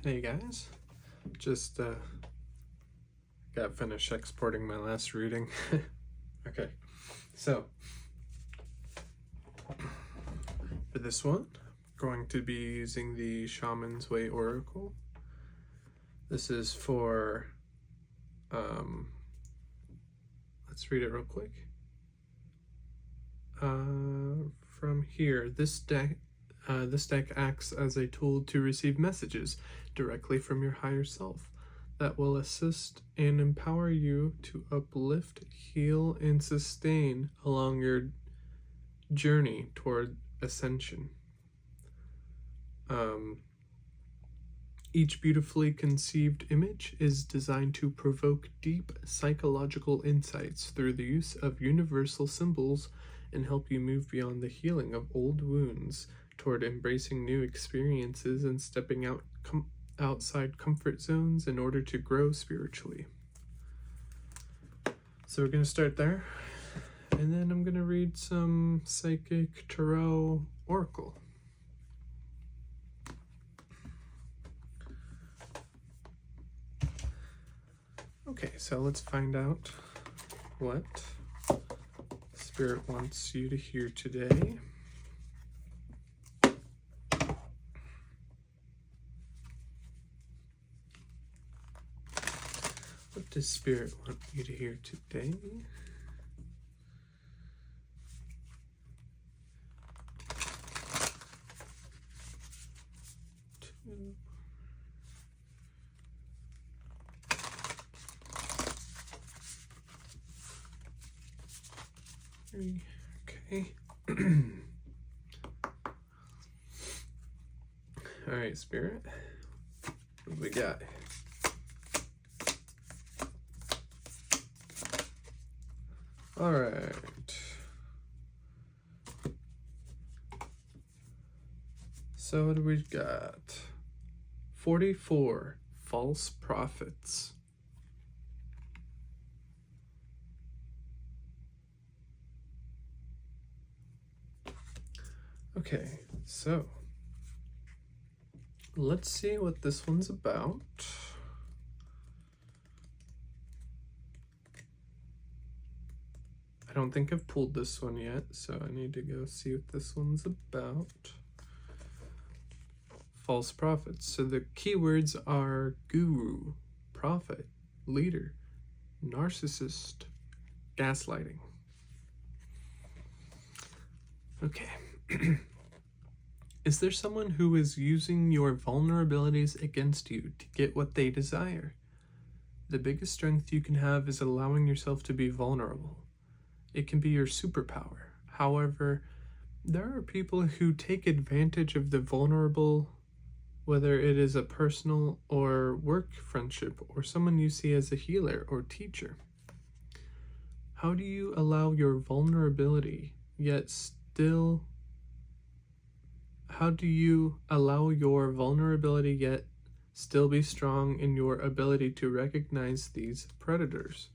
Hey guys, just got finished exporting my last reading. Okay, so for this one, going to be using the Shaman's Way Oracle. This is for, let's read it real quick. From here, this deck acts as a tool to receive messages directly from your higher self that will assist and empower you to uplift, heal, and sustain along your journey toward ascension. Each beautifully conceived image is designed to provoke deep psychological insights through the use of universal symbols and help you move beyond the healing of old wounds toward embracing new experiences and stepping outside comfort zones in order to grow spiritually. So we're going to start there, and then I'm going to read some Psychic Tarot Oracle. Okay, so let's find out what Spirit wants you to hear today. What does Spirit want you to hear today? Two. Three. Okay. All right, Spirit. What do we got? All right. So what do we got? 44 false prophets. Okay, so let's see what this one's about. I don't think I've pulled this one yet, so I need to go see what this one's about. False prophets. So the keywords are guru, prophet, leader, narcissist, gaslighting. Okay. Is there someone who is using your vulnerabilities against you to get what they desire? The biggest strength you can have is allowing yourself to be vulnerable. It can be your superpower. However, there are people who take advantage of the vulnerable, whether it is a personal or work friendship or someone you see as a healer or teacher. How do you allow your vulnerability yet still be strong in your ability to recognize these predators?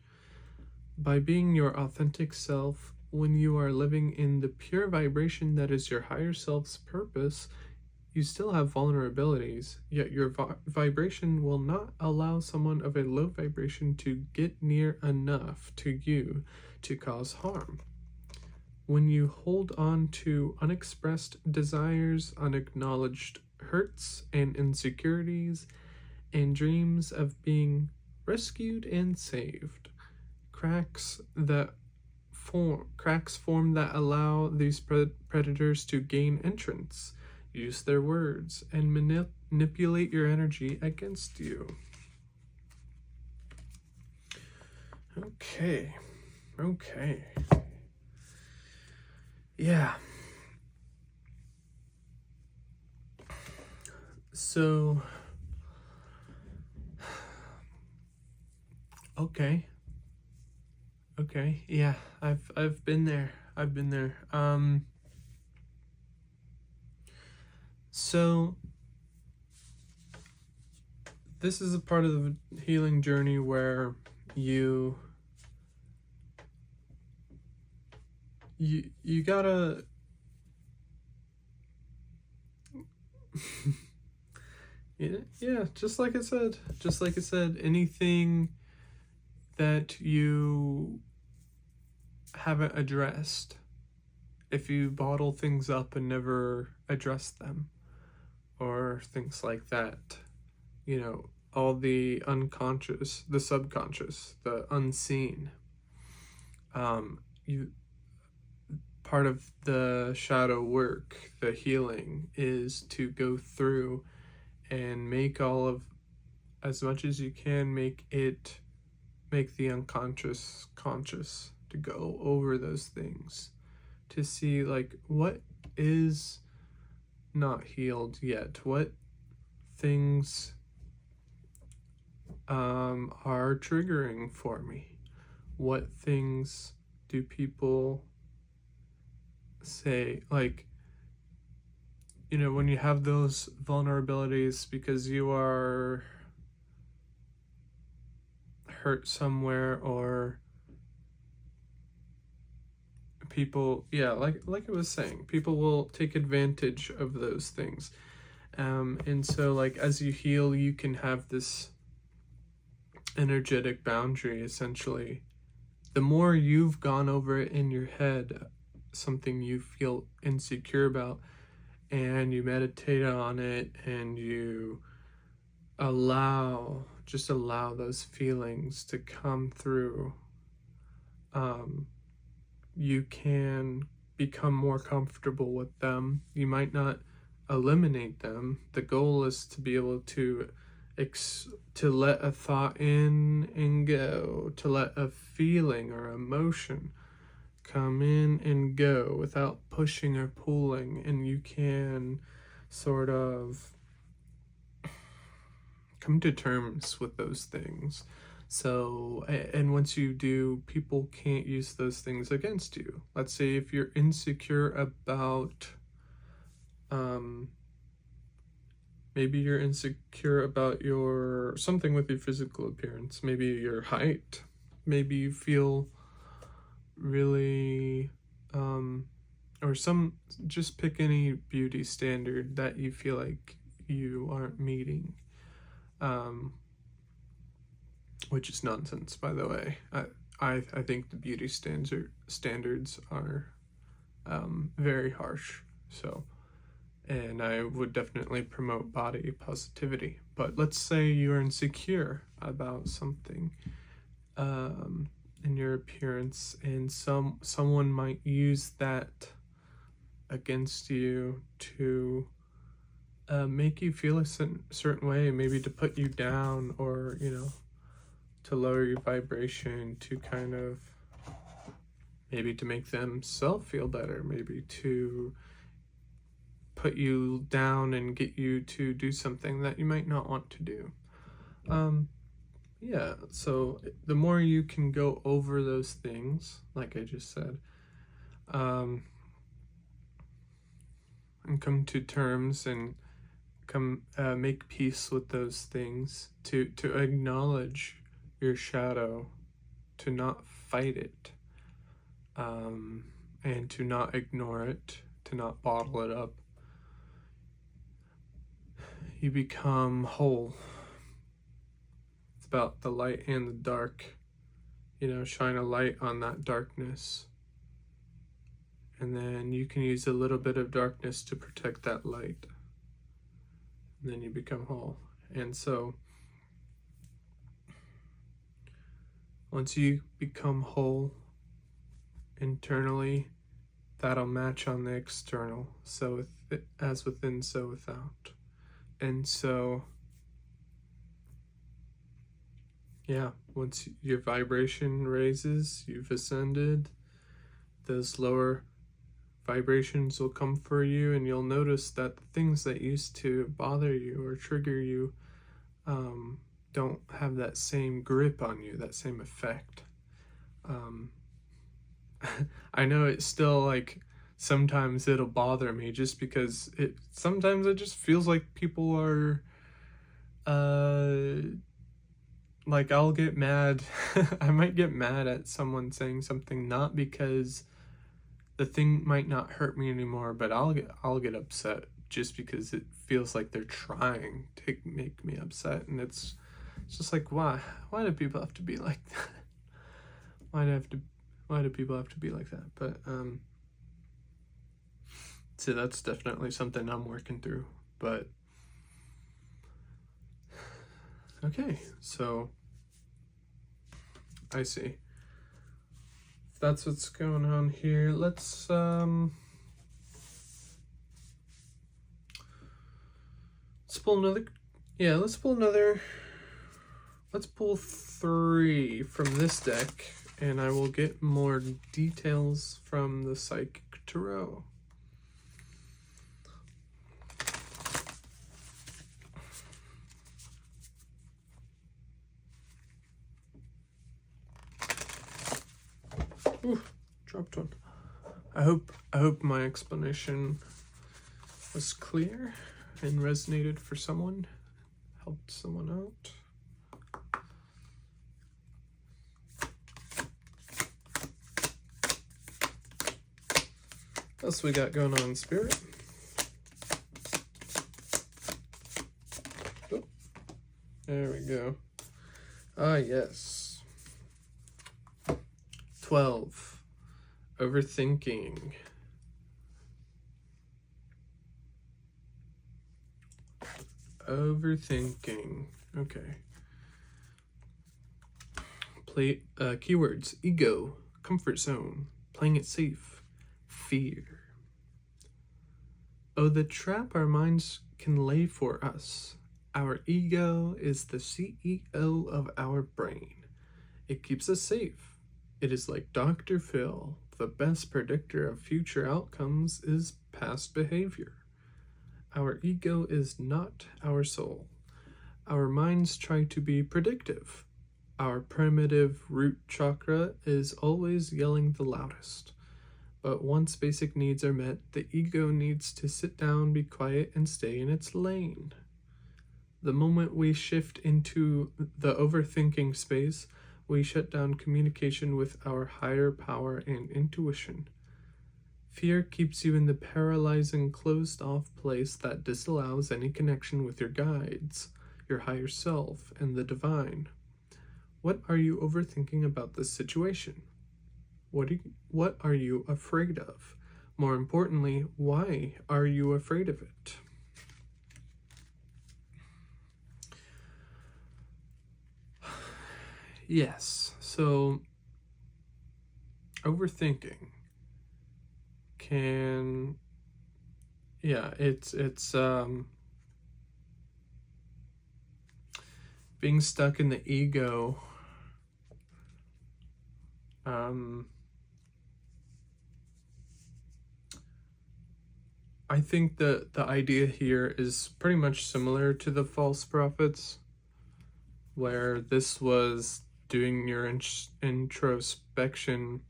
By being your authentic self, when you are living in the pure vibration that is your higher self's purpose, you still have vulnerabilities, yet your vibration will not allow someone of a low vibration to get near enough to you to cause harm. When you hold on to unexpressed desires, unacknowledged hurts and insecurities, and dreams of being rescued and saved, cracks form that allow these predators to gain entrance, use their words, and manipulate your energy against you. Okay. Yeah. So, okay. Yeah, I've been there. So this is a part of the healing journey where you gotta Yeah, just like I said, anything that you haven't addressed, if you bottle things up and never address them, or things like that, all the unconscious, the subconscious, the unseen, you part of the shadow work, the healing, is to go through and make all of, as much as you can, make the unconscious conscious, to go over those things, to see like what is not healed yet, what things are triggering for me, what things do people say, like, when you have those vulnerabilities because you are hurt somewhere, or people, like I was saying, people will take advantage of those things, and so like as you heal, you can have this energetic boundary. Essentially, the more you've gone over it in your head, something you feel insecure about, and you meditate on it, and you allow those feelings to come through, you can become more comfortable with them. You might not eliminate them. The goal is to be able to let a thought in and go, to let a feeling or emotion come in and go without pushing or pulling, and you can sort of come to terms with those things. So, and once you do, people can't use those things against you. Let's say if you're insecure about, maybe you're insecure about something with your physical appearance, maybe your height, maybe you feel really, or just pick any beauty standard that you feel like you aren't meeting, which is nonsense, by the way. I think the beauty standards are very harsh. So, and I would definitely promote body positivity. But let's say you're insecure about something in your appearance, and someone might use that against you to make you feel a certain way, maybe to put you down, or to lower your vibration, to kind of maybe to make themselves feel better, maybe to put you down and get you to do something that you might not want to do. So the more you can go over those things, like I just said, and come to terms and make peace with those things, to acknowledge your shadow, to not fight it, and to not ignore it, to not bottle it up, you become whole. It's about the light and the dark. Shine a light on that darkness, and then you can use a little bit of darkness to protect that light, and then you become whole. And so once you become whole internally, that'll match on the external. So as within, so without. And so, once your vibration raises, you've ascended, those lower vibrations will come for you, and you'll notice that the things that used to bother you or trigger you don't have that same grip on you, that same effect. I know it's still like sometimes it'll bother me, just because sometimes it just feels like people are like, I'll get mad. I might get mad at someone saying something, not because the thing might not hurt me anymore, but I'll get upset just because it feels like they're trying to make me upset. And it's just like, why do people have to be like that? Why do people have to be like that? But so that's definitely something I'm working through. But okay, so I see. If that's what's going on here, let's pull another. Yeah, let's pull 3 from this deck, and I will get more details from the Psychic Tarot. Ooh, dropped one. I hope my explanation was clear and resonated for someone, helped someone out. What else we got going on, Spirit? Oh, there we go. Ah, yes. 12. Overthinking. Overthinking. Okay. Keywords: ego, comfort zone, playing it safe, fear. Oh, the trap our minds can lay for us. Our ego is the CEO of our brain. It keeps us safe. It is like Dr. Phil. The best predictor of future outcomes is past behavior. Our ego is not our soul. Our minds try to be predictive. Our primitive root chakra is always yelling the loudest. But once basic needs are met, the ego needs to sit down, be quiet, and stay in its lane. The moment we shift into the overthinking space, we shut down communication with our higher power and intuition. Fear keeps you in the paralyzing, closed-off place that disallows any connection with your guides, your higher self, and the divine. What are you overthinking about this situation? What are you afraid of? More importantly, why are you afraid of it? Yes, so overthinking can, it's being stuck in the ego. I think the idea here is pretty much similar to the false prophets, where this was doing your introspection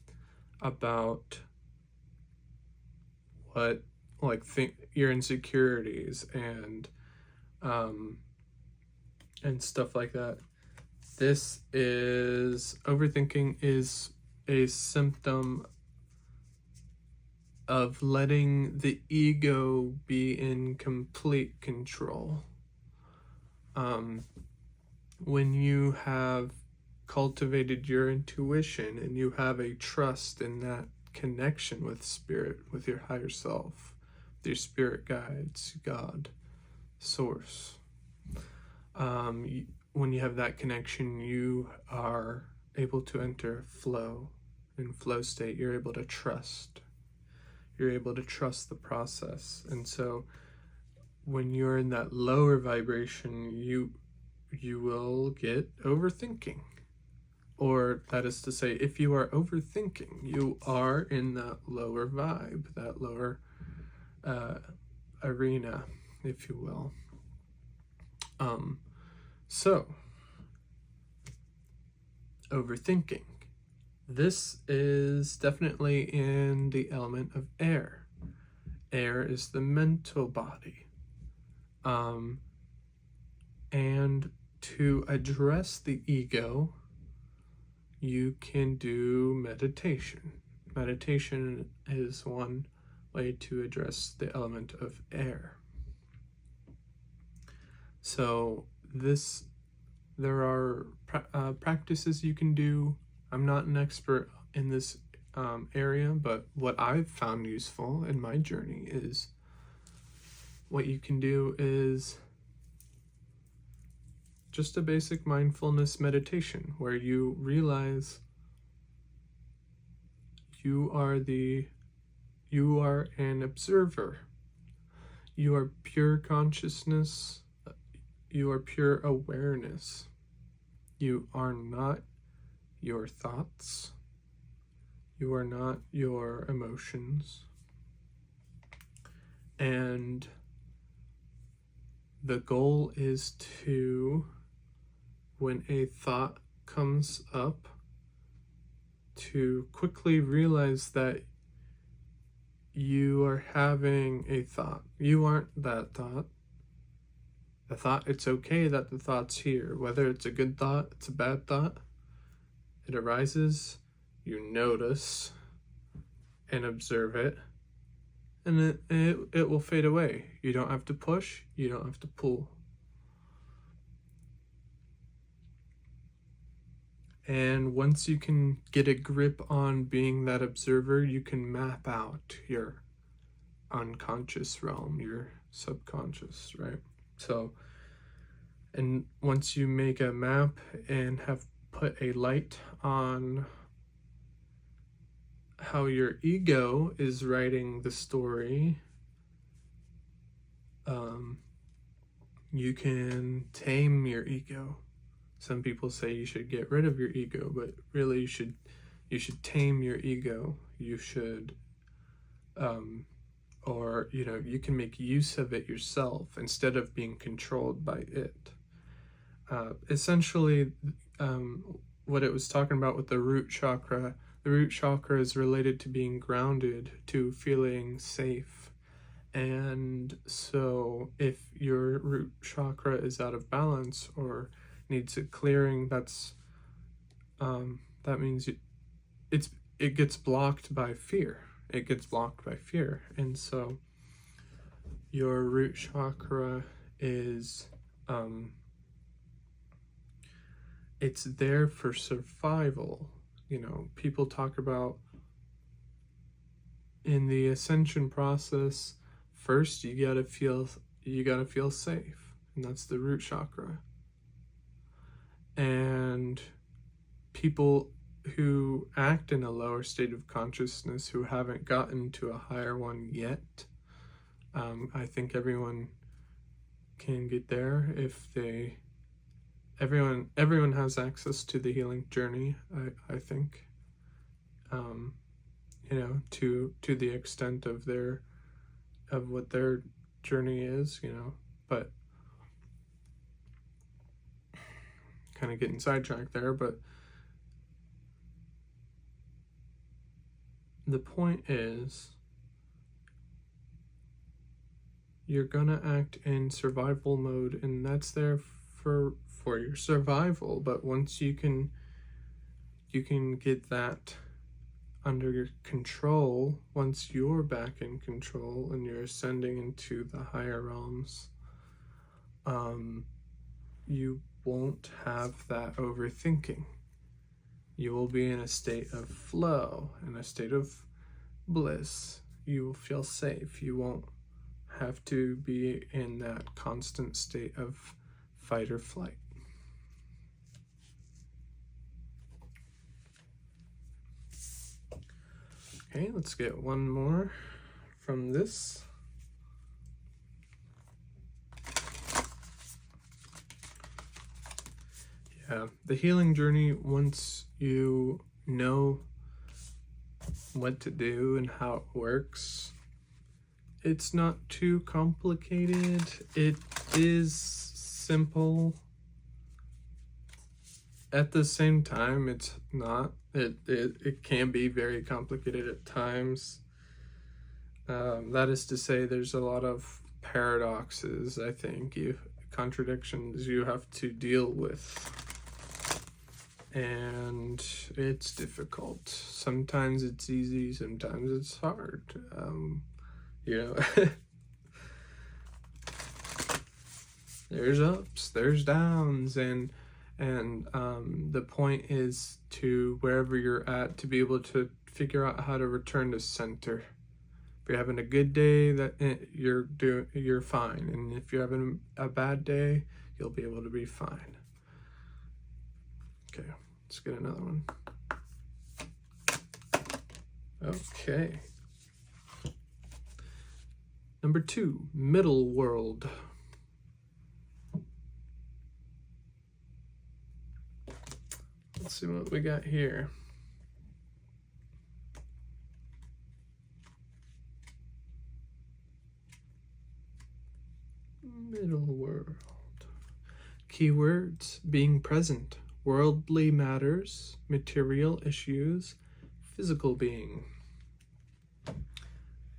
about what, like, your insecurities and stuff like that. This is, overthinking is a symptom of letting the ego be in complete control. When you have cultivated your intuition and you have a trust in that connection with spirit, with your higher self, with your spirit guides, God, source, when you have that connection, you are able to enter flow. In flow state, you're able to trust. You're able to trust the process. And so when you're in that lower vibration, you will get overthinking. Or that is to say, if you are overthinking, you are in that lower vibe, that lower arena, if you will. So, overthinking. This is definitely in the element of air. Air is the mental body. And to address the ego, you can do meditation. Meditation is one way to address the element of air. So there are practices you can do. I'm not an expert in this area, but what I've found useful in my journey is what you can do is just a basic mindfulness meditation where you realize you are an observer. You are pure consciousness. You are pure awareness. You are not your thoughts. You are not your emotions. And the goal is to, when a thought comes up, to quickly realize that you are having a thought. You aren't that thought. The thought, it's okay that the thought's here. Whether it's a good thought, it's a bad thought, it arises, you notice and observe it, and it will fade away. You don't have to push, you don't have to pull. And once you can get a grip on being that observer, you can map out your unconscious realm, your subconscious, right? So, and once you make a map and have put a light on how your ego is writing the story, you can tame your ego. Some people say you should get rid of your ego, but really you should tame your ego. You should, or you can make use of it yourself instead of being controlled by it. Essentially, what it was talking about with the root chakra. The root chakra is related to being grounded, to feeling safe. And so if your root chakra is out of balance or needs a clearing, that means it gets blocked by fear. It gets blocked by fear. And so your root chakra is it's there for survival. People talk about in the ascension process, first you gotta feel safe, and that's the root chakra. And people who act in a lower state of consciousness, who haven't gotten to a higher one yet, I think everyone can get there if they. Everyone has access to the healing journey. I think, to the extent of what their journey is, but kind of getting sidetracked there. But the point is, you're gonna act in survival mode, and that's there for your survival. But once you can get that under your control, once you're back in control and you're ascending into the higher realms, you won't have that overthinking. You will be in a state of flow, in a state of bliss. You will feel safe. You won't have to be in that constant state of fight or flight. Okay, let's get one more from this. Yeah, the healing journey, once you know what to do and how it works, it's not too complicated. It is simple. At the same time, it's not. It can be very complicated at times. That is to say, there's a lot of paradoxes, I think, contradictions you have to deal with. And it's difficult. Sometimes it's easy, sometimes it's hard. There's ups, there's downs, and the point is to wherever you're at to be able to figure out how to return to center. If you're having a good day, you're fine, and if you're having a bad day, you'll be able to be fine. Okay, let's get another one. Okay. Number 2, middle world. Let's see what we got here. Middle world. Keywords: being present, worldly matters, material issues, physical being.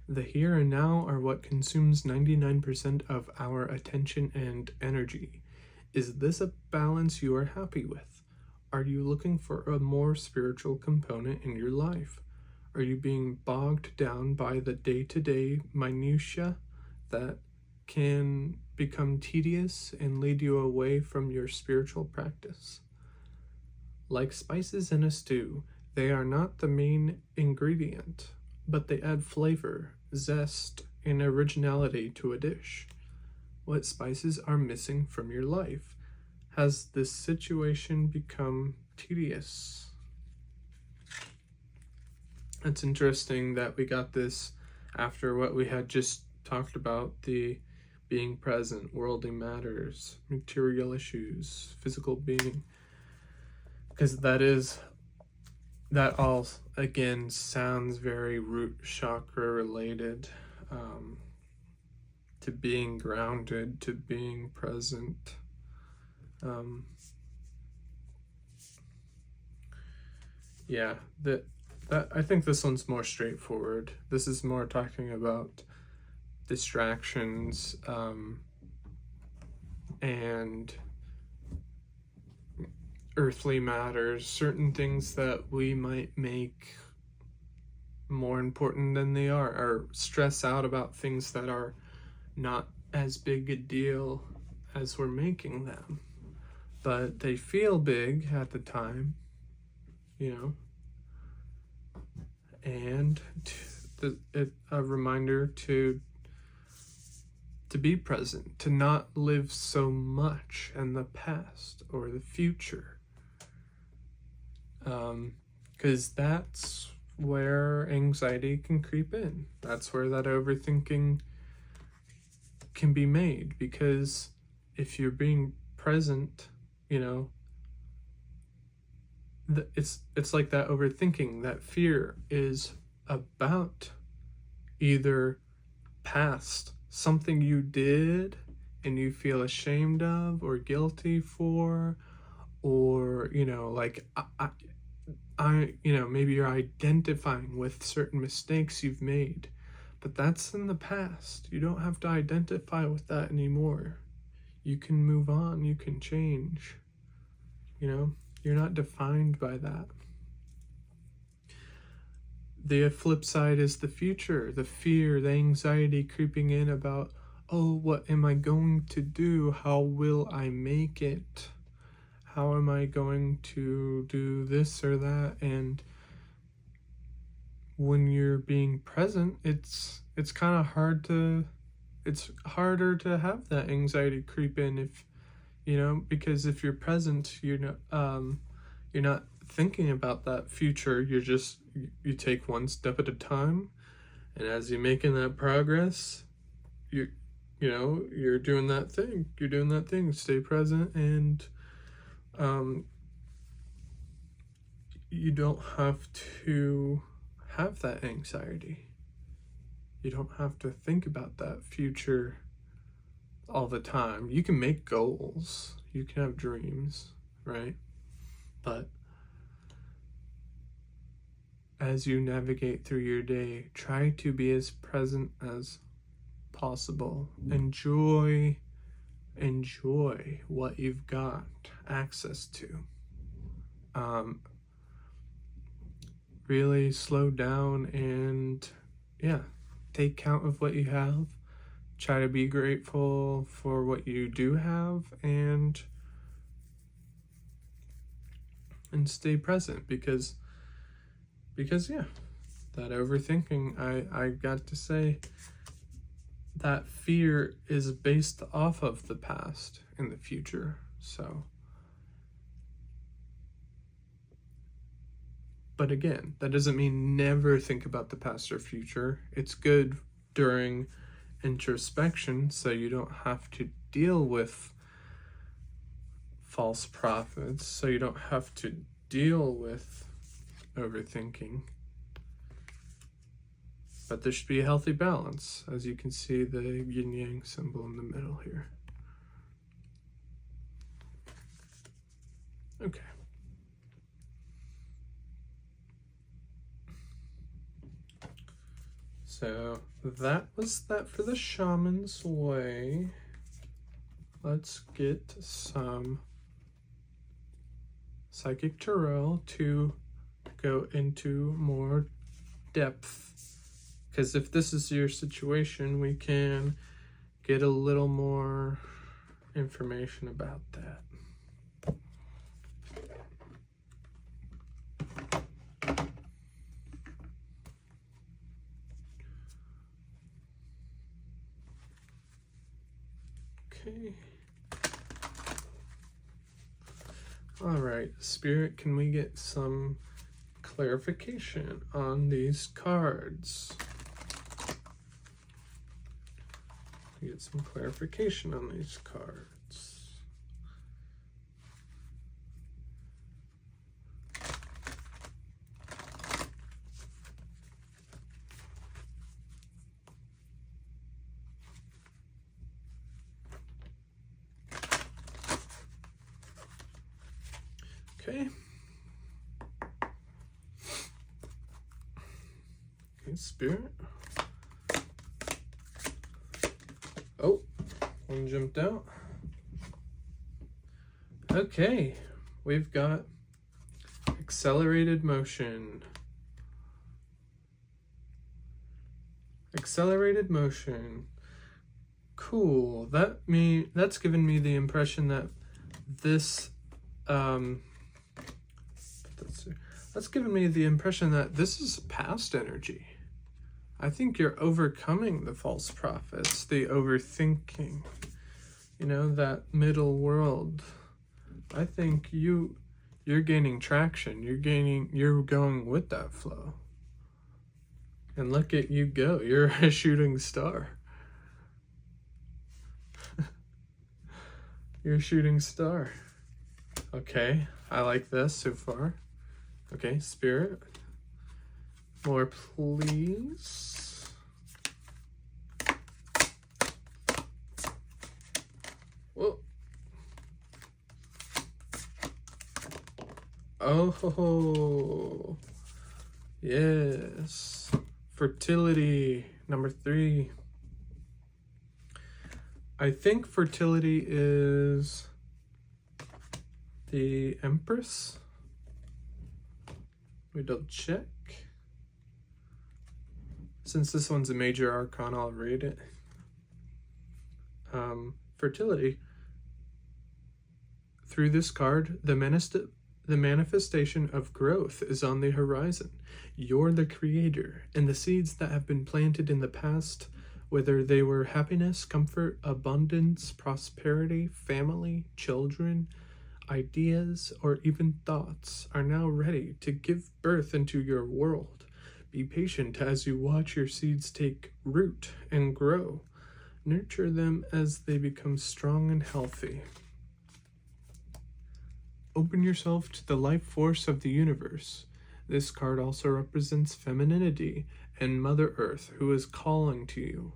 The here and now are what consumes 99% of our attention and energy. Is this a balance you are happy with? Are you looking for a more spiritual component in your life? Are you being bogged down by the day-to-day minutiae that can become tedious and lead you away from your spiritual practice? Like spices in a stew, they are not the main ingredient, but they add flavor, zest, and originality to a dish. What spices are missing from your life? Has this situation become tedious? It's interesting that we got this after what we had just talked about, the being present, worldly matters, material issues, physical being, because that all again sounds very root chakra related, to being grounded, to being present. Yeah, that I think this one's more straightforward. This is more talking about distractions, and earthly matters, certain things that we might make more important than they are, or stress out about things that are not as big a deal as we're making them, but they feel big at the time, you know. And a reminder to be present, to not live so much in the past or the future, because that's where anxiety can creep in. That's where that overthinking can be made, because if you're being present, you know, it's like that overthinking, that fear is about either past, something you did and you feel ashamed of or guilty for, or, you know, like I you know, maybe you're identifying with certain mistakes you've made, but that's in the past. You don't have to identify with that anymore. You can move on, you can change, you know. You're not defined by that. The flip side is the future, the fear, the anxiety creeping in about, oh, what am I going to do? How will I make it? How am I going to do this or that? And when you're being present, it's kind of it's harder to have that anxiety creep in, if you know, because if you're present, you're not thinking about that future. You take one step at a time, and as you're making that progress, you're doing that thing. Stay present, and you don't have to have that anxiety. You don't have to think about that future all the time. You can make goals, you can have dreams, right? But as you navigate through your day, try to be as present as possible. Enjoy what you've got access to. Really slow down and take count of what you have. try to be grateful for what you do have, and stay present, because yeah, that overthinking, I got to say, that fear is based off of the past and the future. So, but again, that doesn't mean never think about the past or future. It's good during introspection, so you don't have to deal with false prophets, so you don't have to deal with overthinking. But there should be a healthy balance, as you can see the yin-yang symbol in the middle here. Okay. So that was that for the Shaman's Way. Let's get some Psychic Tarot to go into more depth. Because if this is your situation, we can get a little more information about that. Okay. All right, Spirit, can we get some clarification on these cards? Get some clarification on these cards. Okay. Okay, Spirit. Oh, one jumped out. Okay, we've got accelerated motion. Accelerated motion. Cool. That's given me the impression that this that's given me the impression that this is past energy. I think you're overcoming the false prophets, the overthinking, that middle world. I think you're gaining traction. You're going with that flow. And look at you go. You're a shooting star. You're a shooting star. Okay, I like this so far. Okay, Spirit. More, please. Whoa. Oh, yes. Fertility, number 3. I think fertility is the Empress. We double check. Since this one's a major arcana, I'll read it. Fertility. Through this card, the manifestation of growth is on the horizon. You're the creator, and the seeds that have been planted in the past, whether they were happiness, comfort, abundance, prosperity, family, children, ideas, or even thoughts, are now ready to give birth into your world. Be patient as you watch your seeds take root and grow. Nurture them as they become strong and healthy. Open yourself to the life force of the universe. This card also represents femininity and Mother Earth, who is calling to you.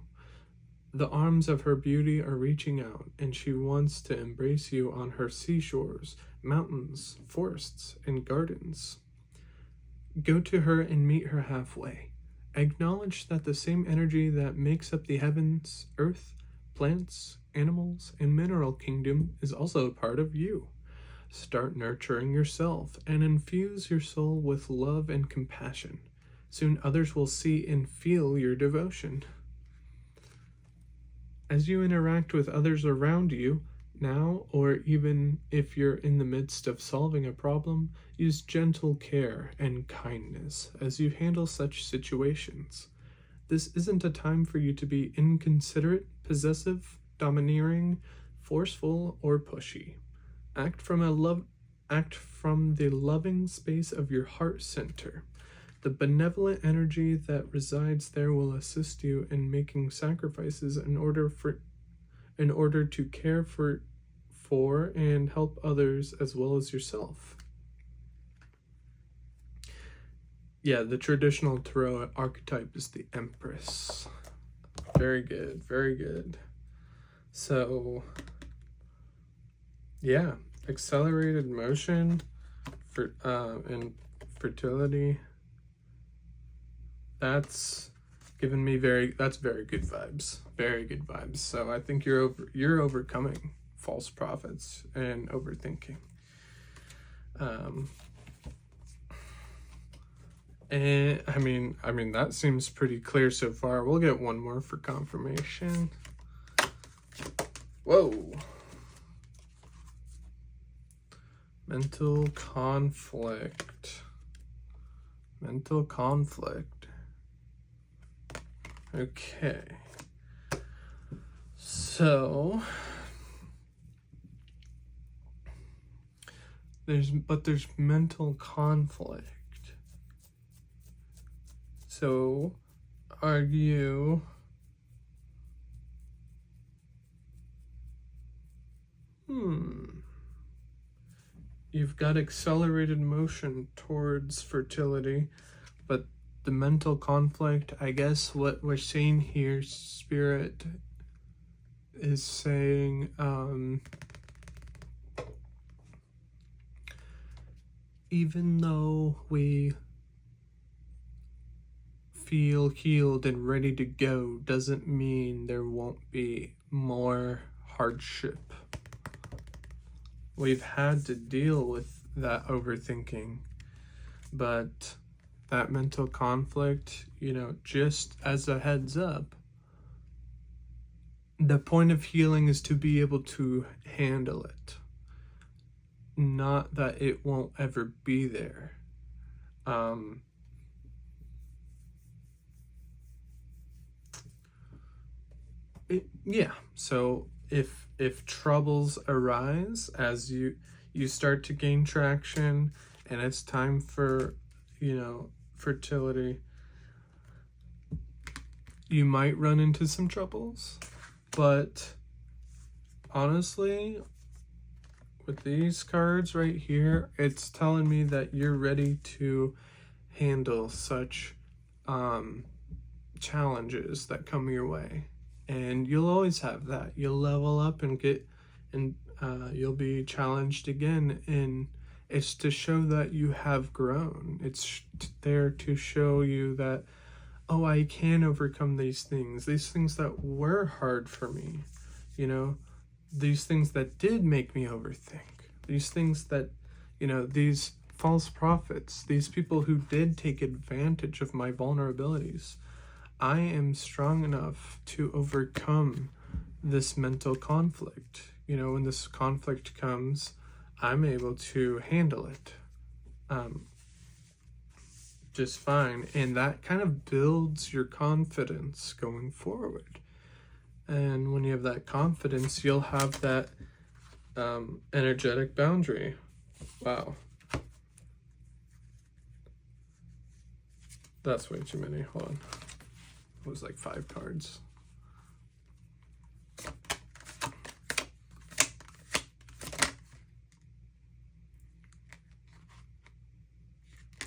The arms of her beauty are reaching out, and she wants to embrace you on her seashores, mountains, forests, and gardens. Go to her and meet her halfway. Acknowledge that the same energy that makes up the heavens, earth, plants, animals, and mineral kingdom is also a part of you. Start nurturing yourself and infuse your soul with love and compassion. Soon others will see and feel your devotion. As you interact with others around you, now or even if you're in the midst of solving a problem, use gentle care and kindness as you handle such situations. This isn't a time for you to be inconsiderate, possessive, domineering, forceful, or pushy. Act from the loving space of your heart center. The benevolent energy that resides there will assist you in making sacrifices in order to care for and help others as well as yourself. Yeah, the traditional tarot archetype is the Empress. Very good, very good. So, yeah, accelerated motion for and fertility. That's given me very good vibes. Very good vibes. So I think you're overcoming false prophets and overthinking. And I mean that seems pretty clear so far. We'll get one more for confirmation. Whoa. Mental conflict. Mental conflict. Okay. So there's mental conflict. So are you you've got accelerated motion towards fertility, but the mental conflict, I guess what we're seeing here, Spirit is saying, even though we feel healed and ready to go, doesn't mean there won't be more hardship. We've had to deal with that overthinking, but that mental conflict, just as a heads up, the point of healing is to be able to handle it, not that it won't ever be there. So if troubles arise as you start to gain traction and it's time for fertility, you might run into some troubles, but honestly, with these cards right here, it's telling me that you're ready to handle such challenges that come your way. And you'll always have that. You'll level up and you'll be challenged again. And it's to show that you have grown. It's there to show you that, oh, I can overcome these things that were hard for me. These things that did make me overthink. These things that, these false prophets, these people who did take advantage of my vulnerabilities. I am strong enough to overcome this mental conflict. When this conflict comes, I'm able to handle it just fine. And that kind of builds your confidence going forward. And when you have that confidence, you'll have that energetic boundary. Wow. That's way too many. Hold on. It was like 5 cards.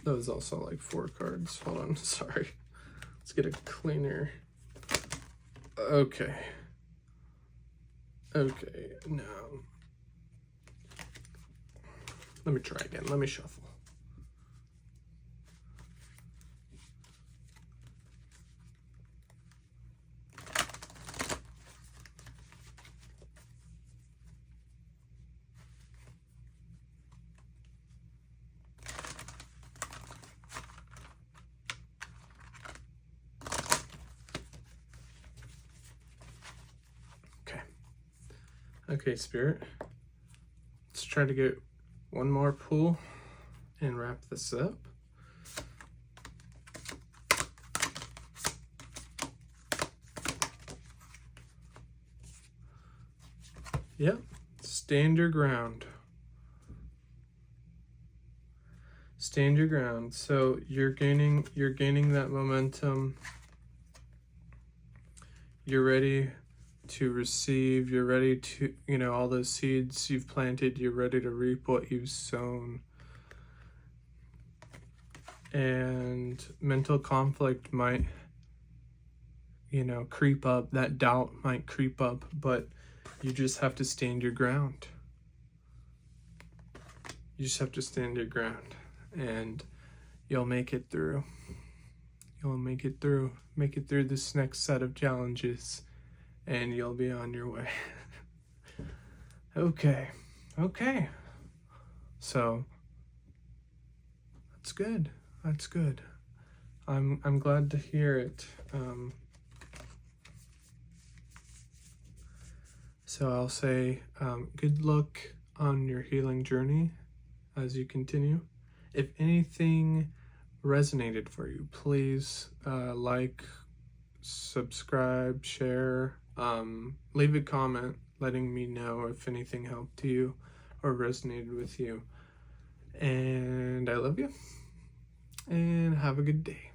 That was also like 4 cards. Hold on, sorry. Let's get a cleaner. Okay. Okay, now. Let me try again. Let me shuffle. Okay, Spirit. Let's try to get one more pull and wrap this up. Yep, stand your ground. Stand your ground. So you're gaining that momentum. You're ready to receive. You're ready to, all those seeds you've planted, you're ready to reap what you've sown. And mental conflict might, creep up. That doubt might creep up, but you just have to stand your ground. You just have to stand your ground, and you'll make it through. You'll make it through. Make it through this next set of challenges, and you'll be on your way. Okay. So that's good. That's good. I'm glad to hear it. So I'll say good luck on your healing journey as you continue. If anything resonated for you, please like, subscribe, share, leave a comment letting me know if anything helped you or resonated with you. And I love you, and have a good day.